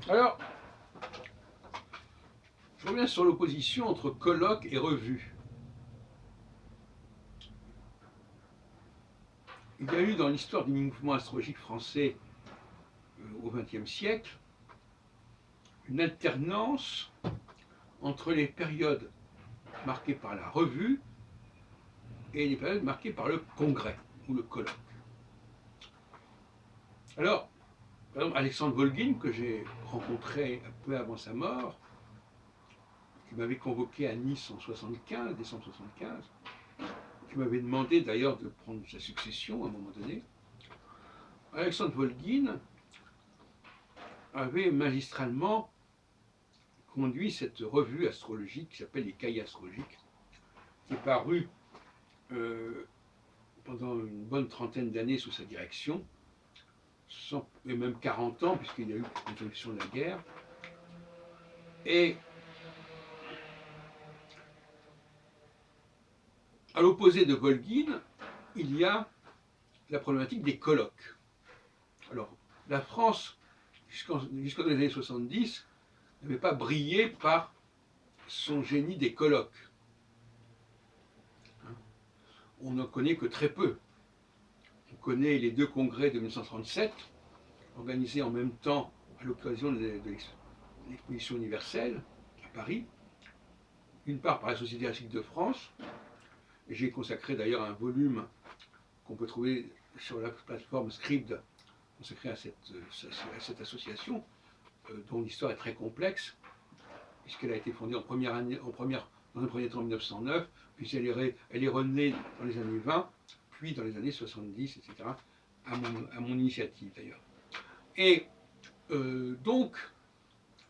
Alors, je reviens sur l'opposition entre colloque et revue. Il y a eu dans l'histoire du mouvement astrologique français au XXe siècle une alternance entre les périodes marquées par la revue et les périodes marquées par le congrès ou le colloque. Alors, par exemple, Alexandre Volgin, que j'ai rencontré un peu avant sa mort, qui m'avait convoqué à Nice en 75, décembre 75, qui m'avait demandé d'ailleurs de prendre sa succession à un moment donné. Alexandre Volgin avait magistralement conduit cette revue astrologique qui s'appelle les Cahiers astrologiques, qui est parue pendant une bonne trentaine d'années sous sa direction, et même 40 ans, puisqu'il y a eu l'interruption de la guerre. Et à l'opposé de Volgin, il y a la problématique des colloques. Alors, la France, jusqu'aux années 70, n'avait pas brillé par son génie des colloques. On n'en connaît que très peu. On connaît les deux congrès de 1937, organisés en même temps à l'occasion de l'exposition universelle à Paris, d'une part par la Société astronomique de France, et j'ai consacré d'ailleurs un volume qu'on peut trouver sur la plateforme Scribd, consacré à cette association, dont l'histoire est très complexe, puisqu'elle a été fondée dans un premier temps en 1909, puis elle est renée dans les années 20, puis dans les années 70, etc., à mon initiative d'ailleurs. Et donc,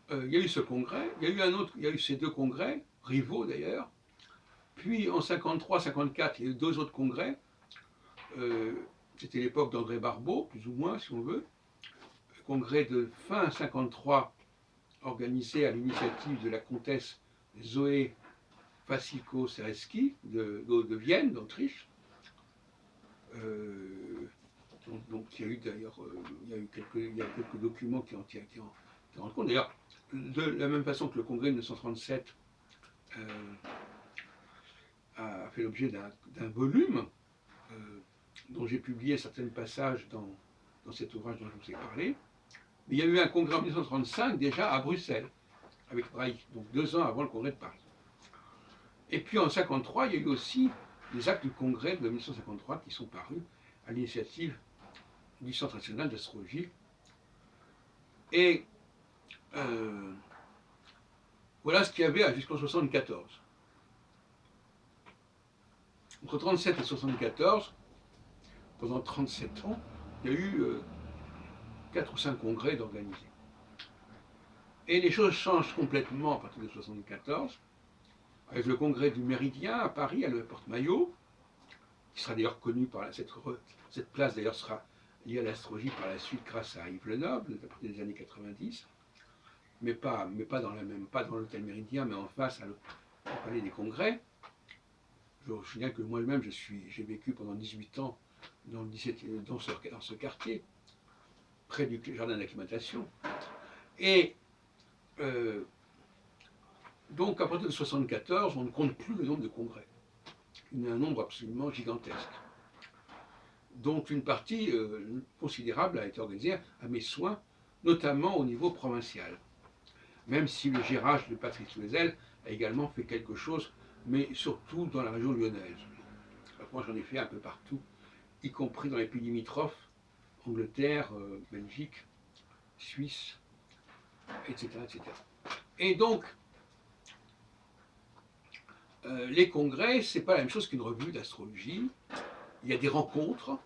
il y a eu ce congrès, il y a eu ces deux congrès, rivaux d'ailleurs, puis en 53-54, il y a eu deux autres congrès, c'était l'époque d'André Barbeau, plus ou moins, si on veut, le congrès de fin 53, organisé à l'initiative de la comtesse Zoé Wasilko-Sereski de Vienne, d'Autriche. Donc il y a eu d'ailleurs il y a quelques documents qui rendent compte. D'ailleurs, de la même façon que le congrès de 1937 a fait l'objet d'un volume dont j'ai publié certains passages dans cet ouvrage dont je vous ai parlé. Mais il y a eu un congrès en 1935 déjà à Bruxelles, avec Braille, donc 2 ans avant le congrès de Paris. Et puis en 1953, il y a eu aussi les actes du congrès de 1953 qui sont parus à l'initiative du Centre national d'astrologie. Et voilà ce qu'il y avait jusqu'en 1974. Entre 1937 et 1974, pendant 37 ans, il y a eu 4 ou 5 congrès d'organisés. Et les choses changent complètement à partir de 1974, avec le congrès du Méridien à Paris, à la Porte Maillot, qui sera d'ailleurs connu par cette place d'ailleurs sera liée à l'astrologie par la suite grâce à Yves Lenoble, à partir des années 90, mais pas dans l'hôtel Méridien, mais en face au palais des congrès. Je me souviens que moi-même, j'ai vécu pendant 18 ans dans ce quartier, près du jardin d'acclimatation. Et donc, à partir de 1974, on ne compte plus le nombre de congrès. Il y a un nombre absolument gigantesque. Donc, une partie considérable a été organisée à mes soins, notamment au niveau provincial. Même si le gérage de Patrice Loisel a également fait quelque chose, mais surtout dans la région lyonnaise. Alors, moi, j'en ai fait un peu partout, y compris dans les pays limitrophes, Angleterre, Belgique, Suisse, etc., etc. Et donc, les congrès, c'est pas la même chose qu'une revue d'astrologie. Il y a des rencontres.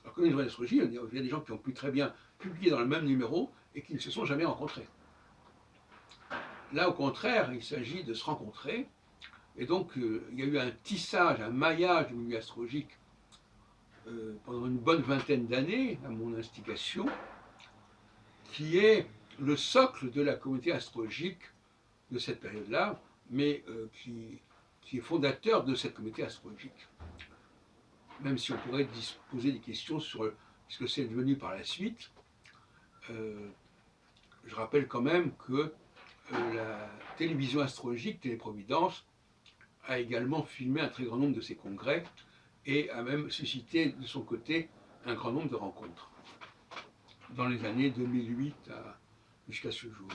Alors, comme une revue d'astrologie, il y a des gens qui ont pu très bien publier dans le même numéro et qui ne se sont jamais rencontrés. Là, au contraire, il s'agit de se rencontrer. Et donc, il y a eu un tissage, un maillage du milieu astrologique pendant une bonne vingtaine d'années, à mon instigation, qui est le socle de la communauté astrologique de cette période-là, mais qui est fondateur de cette communauté astrologique. Même si on pourrait poser des questions sur ce que c'est devenu par la suite, je rappelle quand même que la télévision astrologique, Téléprovidence, a également filmé un très grand nombre de ces congrès et a même suscité de son côté un grand nombre de rencontres dans les années 2008 jusqu'à ce jour.